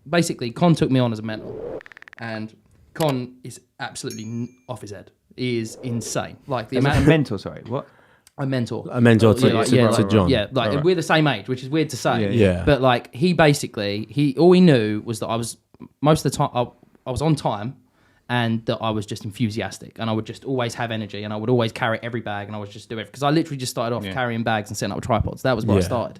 basically, Con took me on as a mentor, and Con is absolutely off his head. He is insane. Like the amount a mentor, sorry, what? A mentor to John. Yeah, like we're the same age, which is weird to say. Yeah. But like he basically, all he knew was that I was most of the time I was on time, and that I was just enthusiastic, and I would just always have energy, and I would always carry every bag, and I would just do it because I literally just started off carrying bags and setting up tripods. That was where I started.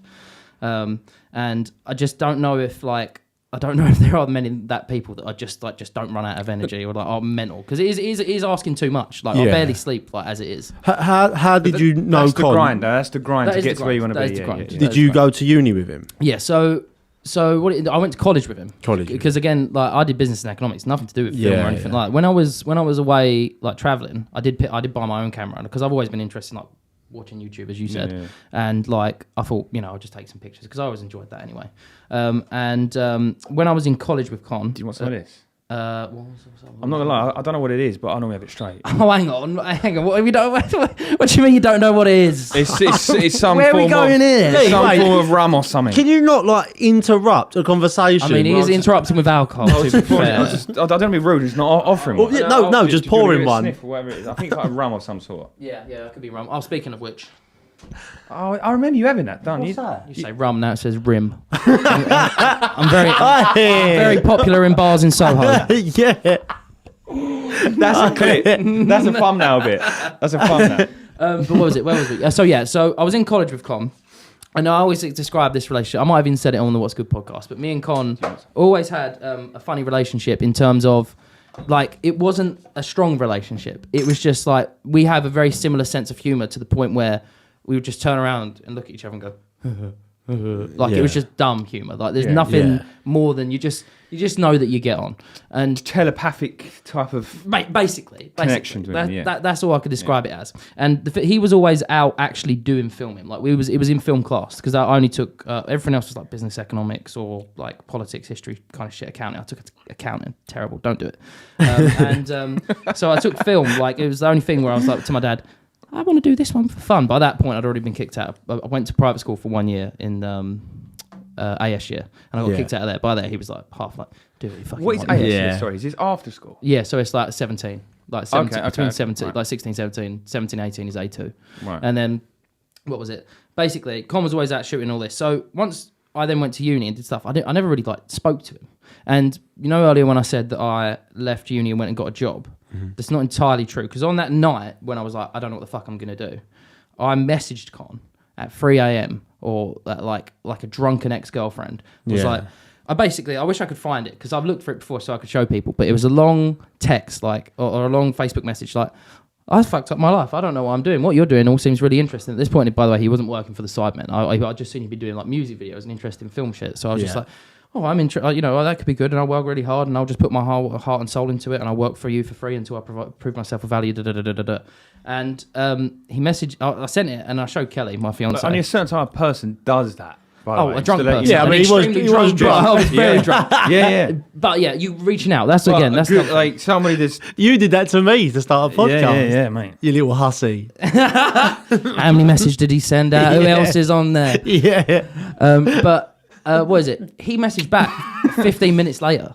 And I just don't know if there are many that people that are just don't run out of energy or like are mental, because it is asking too much. Like I barely sleep like as it is. How did you know that's Con? That's the grind to get to where you want to be. Did you go to uni with him? Yeah. So I went to college with him. Because again, like I did business and economics, nothing to do with film or anything. Like when I was away like traveling, I did buy my own camera because I've always been interested in like watching YouTube, as you said, and like I thought, I'll just take some pictures because I always enjoyed that anyway. When I was in college with Con, do you want some of this? I'm not gonna lie, I don't know what it is, but I normally have it straight. Oh, hang on. What do you mean you don't know what it is? It's some Where form are we going here? Some form of rum or something. Can you not like interrupt a conversation? I mean, he is interrupting with alcohol. I don't want to be rude. It's not offering one. No, just pouring one. Sniff or whatever it is. I think it's like rum of some sort. Yeah, it could be rum. Oh, speaking of which. Oh, I remember you having that, don't you? You say rum, now it says rim. I'm very popular in bars in Soho. Yeah. That's a clip. That's a thumbnail bit. That's a thumbnail. But what was it? Where was we? So I was in college with Con. And I always describe this relationship. I might have even said it on the What's Good podcast, but me and Con always had a funny relationship in terms of, like, it wasn't a strong relationship. It was just like, we have a very similar sense of humour to the point where we would just turn around and look at each other and go, it was just dumb humour. Like there's nothing more than you just know that you get on. And telepathic type of basically connection to him. That's all I could describe it as. And he was always out actually doing filming. Like it was in film class because I only took everything else was like business economics or like politics, history kind of shit. Accounting. I took accounting. Terrible. Don't do it. So I took film. Like it was the only thing where I was like to my dad, I want to do this one for fun. By that point, I'd already been kicked out. I went to private school for 1 year in AS year, and I got kicked out of there. By there, he was like half like, do what you fucking want. What is AS year? Sorry, is this after school? Yeah, so it's like 17. Like 17, between 17, right. like 16, 17, 17, 18 is A2. Right. And then, what was it? Basically, Con was always out shooting all this. So once I then went to uni and did stuff, I never really like spoke to him. And earlier when I said that I left uni and went and got a job, that's not entirely true, because on that night when I was like, I don't know what the fuck I'm going to do, I messaged Con at 3 a.m. or like a drunken ex-girlfriend. Was like, I wish I could find it because I've looked for it before so I could show people, but it was a long text or a long Facebook message like, I fucked up my life. I don't know what I'm doing. What you're doing all seems really interesting. At this point, by the way, he wasn't working for the Sidemen. I just seen him be doing like music videos and interesting film shit. So I was just like, I'm interested, that could be good, and I'll work really hard, and I'll just put my heart and soul into it, and I'll work for you for free until I prove myself of value, And he messaged, I sent it, and I showed Kelly, my fiance. But only a certain type of person does that. A drunk person. Yeah, I mean, he was drunk. I was very drunk. Yeah. But yeah, you reaching out, that's good, not... like somebody that's... You did that to me to start a podcast. Yeah, mate. You little hussy. How many messages did he send out? Who else is on there? Yeah. What is it? He messaged back 15 minutes later.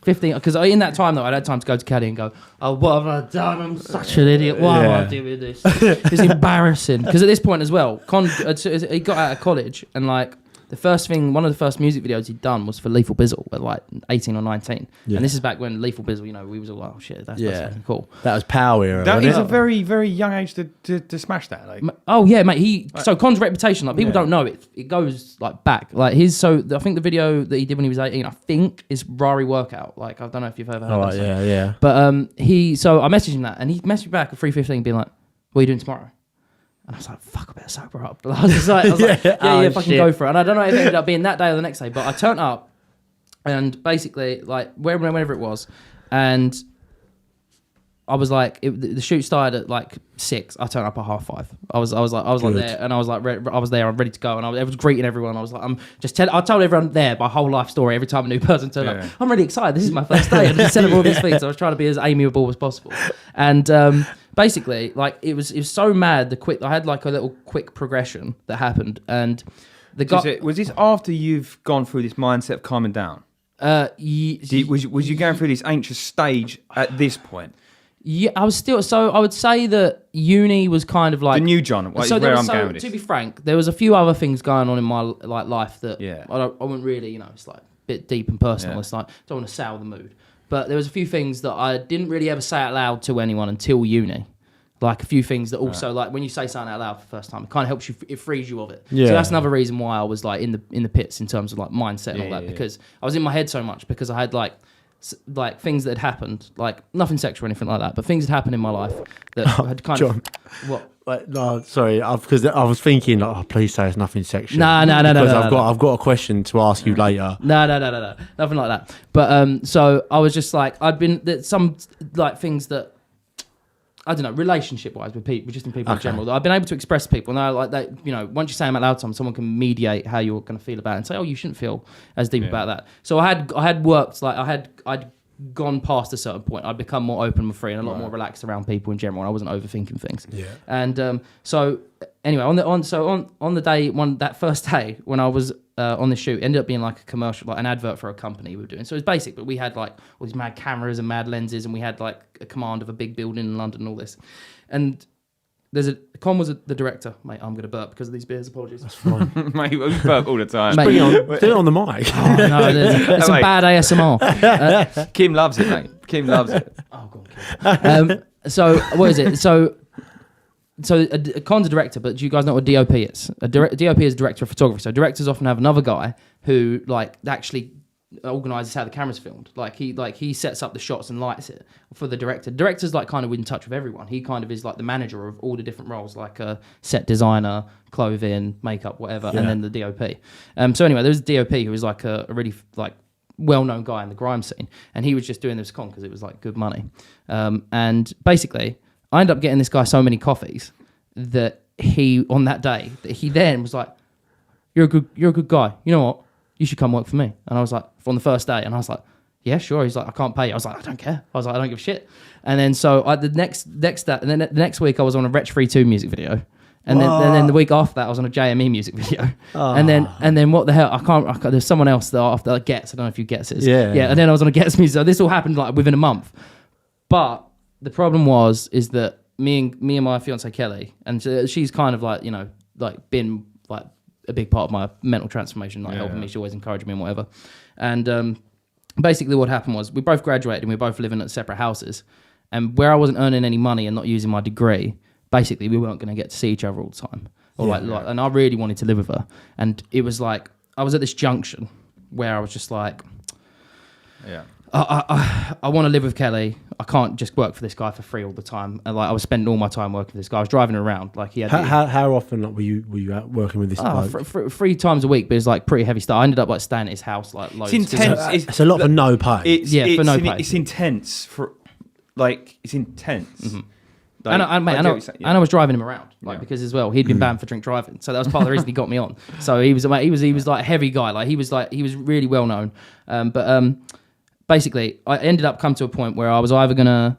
15, because in that time though, I'd had time to go to Caddy and go, oh, what have I done? I'm such an idiot. Why am I doing this? It's embarrassing. Because at this point as well, he got out of college and like one of the first music videos he'd done was for Lethal Bizzle at like 18 or 19. Yeah. And this is back when Lethal Bizzle, we was all like, oh shit, that's fucking cool. That was power era. That is a very, very young age to smash that. Like. Oh yeah, mate. So Con's reputation, like people don't know it. It goes like back. Like I think the video that he did when he was 18, I think is Rari Workout. Like I don't know if you've ever heard that. Yeah. But so I messaged him that, and he messaged back at 3:15 being like, what are you doing tomorrow? And I was like, fuck, I better sober up. But I was like, fucking go for it. And I don't know if it ended up being that day or the next day, but I turned up and basically, like, whenever it was, and I was like, the shoot started at like 6. I turned up at 5:30. I was like there, and I was like, I was there, I'm ready to go, and I was greeting everyone. I was like, I told everyone there my whole life story every time a new person turned up. I'm really excited. This is my first day. I just said all these things. I was trying to be as amiable as possible, and basically, like it was so mad. I had like a little quick progression that happened, and the guy was this after you've gone through this mindset of calming down? Was you going through this anxious stage at this point? Yeah, I was still. So I would say that uni was kind of like The new John. so Where I'm so, going with to this. be frank, there was a few other things going on in my life that Yeah. I wouldn't really, it's like a bit deep and personal. Yeah. It's like don't want to sour the mood, but there was a few things that I didn't really ever say out loud to anyone until uni. Like a few things that also like when you say something out loud for the first time, it kind of helps you. It frees you of it. Yeah. So that's another reason why I was like in the pits in terms of like mindset and all that, because I was in my head so much because I had like things that had happened, like nothing sexual or anything like that, but things had happened in my life that had kind John. of what. Like, no, sorry, because I was thinking, like, oh, please say it's nothing sexual. No. Because I've got a question to ask you later. No, nothing like that. But so I was just like, I'd been some like things that I don't know, relationship wise with people, just in people in general, that I've been able to express to people. Now, like that, once you say them out loud, someone can mediate how you're going to feel about it and say, oh, you shouldn't feel as deep about that. So I had worked, like I'd gone past a certain point. I'd become more open and free and a lot more relaxed around people in general. And I wasn't overthinking things. Yeah. And so anyway, on the day that first day when I was on the shoot, it ended up being like a commercial, like an advert for a company we were doing. So it was basic, but we had like all these mad cameras and mad lenses, and we had like a command of a big building in London and all this. And Con was the director. Mate, I'm going to burp because of these beers. Apologies. That's fine. Mate, we burp all the time. Mate, Do it on the mic. Oh, no, there's some bad ASMR. Kim loves it, mate. Kim loves it. Oh, God. So what is it? So Con's a director, but do you guys know what a DOP is? DOP is director of photography. So directors often have another guy who like actually organises how the camera's filmed. He sets up the shots and lights it for the director. Director's like kind of in touch with everyone. He kind of is like the manager of all the different roles, like a set designer, clothing, makeup, whatever, and then the DOP. So anyway, there was a DOP who was like a really like well-known guy in the grime scene, and he was just doing this con because it was like good money. And basically, I ended up getting this guy so many coffees that on that day, he then was like, you're a good guy. You know what? You should come work for me. And I was like, on the first day, and I was like, yeah, sure. He's like, I can't pay you. I was like, I don't care. I was like, I don't give a shit. And then so the next week I was on a Wretch Free 2 music video. And then the week after that I was on a JME music video. And then what the hell? I can't there's someone else that after Gets. I don't know if you Gets is. Yeah. And then I was on a Gets music. So this all happened like within a month. But the problem is that me and my fiance Kelly, and she's kind of like, like been like a big part of my mental transformation, like helping me. She always encouraged me and whatever. And basically what happened was we both graduated and we were both living at separate houses. And where I wasn't earning any money and not using my degree, basically we weren't going to get to see each other all the time. And I really wanted to live with her. And it was like, I was at this junction where I was just like, I want to live with Kelly. I can't just work for this guy for free all the time. And like I was spending all my time working for this guy. I was driving around. Like he had. How often were you out working with this bloke? 3 times a week, but it's like pretty heavy stuff. I ended up like staying at his house like loads. It's intense. It's a lot for no pay. For no pay. It's intense it's intense. Mm-hmm. Like, I was driving him around, because as well he'd been banned for drink driving, so that was part of the reason he got me on. So he was like a heavy guy, like he was really well known. Basically, I ended up come to a point where I was either gonna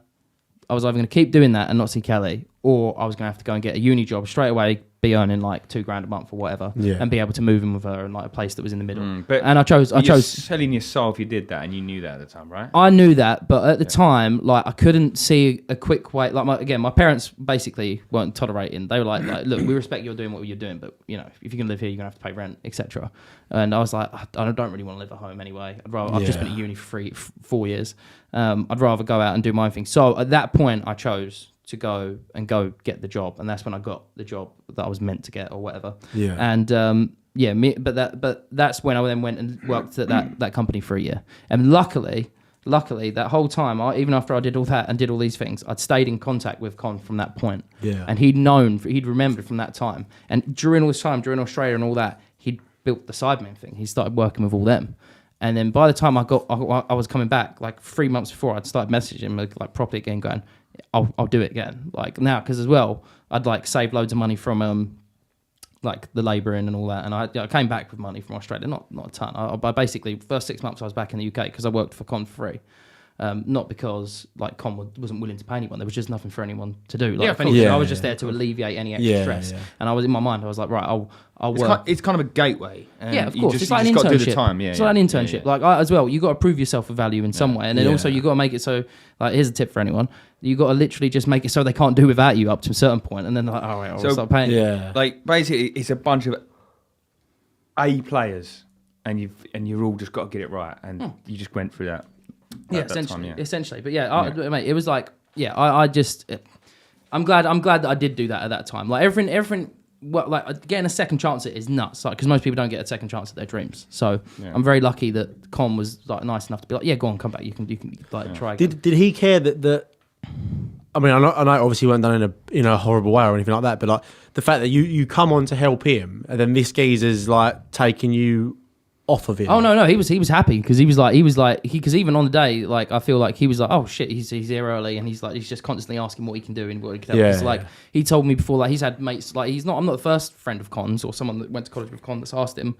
keep doing that and not see Kelly, or I was gonna have to go and get a uni job straight away, be earning like $2,000 a month or whatever, and be able to move in with her in like a place that was in the middle. And I chose selling your soul if you did that, and you knew that at the time, right? I knew that, but at the time, like I couldn't see a quick way. Like my parents basically weren't tolerating. They were like, look, we respect you're doing what you're doing, but if you're gonna live here, you're gonna have to pay rent, etc. And I was like, I don't really want to live at home anyway. I've just been at uni for 4 years. I'd rather go out and do my own thing. So at that point, I chose to go get the job, and that's when I got the job that I was meant to get or whatever. Yeah. And but that's when I then went and worked at that company for a year. And luckily that whole time, even after I did all that and did all these things, I'd stayed in contact with Con from that point. Yeah. And he'd remembered from that time. And during all this time, during Australia and all that, he'd built the Sidemen thing. He started working with all them. And then by the time I was coming back, like 3 months before, I'd started messaging him like properly again, going, I'll do it again. Like now, because as well, I'd like saved loads of money from like the labouring and all that. And I came back with money from Australia, not a ton. I basically, first 6 months I was back in the UK because I worked for Con for free. Not because like Con wasn't willing to pay anyone. There was just nothing for anyone to do. Like, Yeah, if anything, yeah, I was just there to alleviate any extra stress. Yeah. And I was in my mind, I was like, right, I'll work. It's kind of a gateway. And Yeah, of you course. Just, It's like you an just got to internship. do the time. Yeah, it's like an internship. Yeah. Like as well, you got to prove yourself of value in some way, and then also you got to make it so. Like, here's a tip for anyone: you got to literally just make it so they can't do without you up to a certain point, and then like, all right, I'll start paying. Yeah. Like basically, it's a bunch of A players, and you've all just got to get it right, and you just went through that. Yeah, that essentially, time, essentially. But mate, it was like, I'm glad that I did do that at that time. Like everything. Well, like getting a second chance at it is nuts. Like, because most people don't get a second chance at their dreams. So I'm very lucky that Con was like nice enough to be like, yeah, go on, come back. You can like try. Again. Did he care that? I mean, I know obviously it weren't done in a horrible way or anything like that, but like the fact that you come on to help him, and then this geezer's like taking you off of him. Oh no, he was happy because because even on the day, like I feel like he was like, oh shit, he's here early, and he's just constantly asking what he can do and what he can help. Like he told me before, like he's had mates, like I'm not the first friend of Con's or someone that went to college with Con that's asked him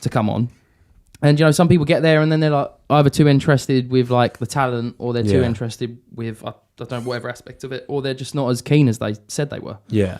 to come on. And some people get there and then they're like either too interested with like the talent, or they're too interested with I don't know, whatever aspect of it, or they're just not as keen as they said they were. Yeah,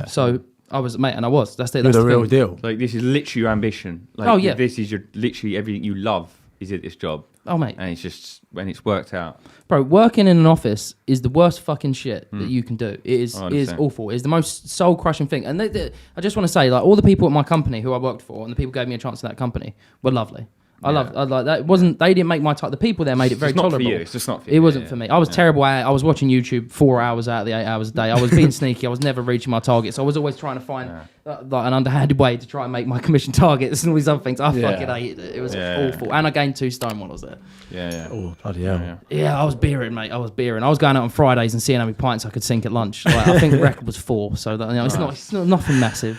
So I was, mate, and I was. That's the real deal. Like, this is literally your ambition. Like, yeah. This is literally everything you love is at this job. Oh, mate. And it's just when it's worked out. Bro, working in an office is the worst fucking shit that you can do. It is awful. It's the most soul crushing thing. And I just want to say, like, all the people at my company who I worked for, and the people who gave me a chance in that company, were lovely. I like that. It wasn't. They didn't make my type. The people there made it very tolerable. It's not for you. It's just not for you. It wasn't for me. I was terrible at it. I was watching YouTube 4 hours out of the 8 hours a day. I was being sneaky. I was never reaching my targets. I was always trying to find like an underhanded way to try and make my commission targets and all these other things. I fucking hated it. It was awful. And I gained 2 stone while I was there. Yeah. Oh, bloody hell. Yeah, I was beering, mate. I was beering. I was going out on Fridays and seeing how many pints I could sink at lunch. Like, I think the record was 4. So that, it's not nothing massive.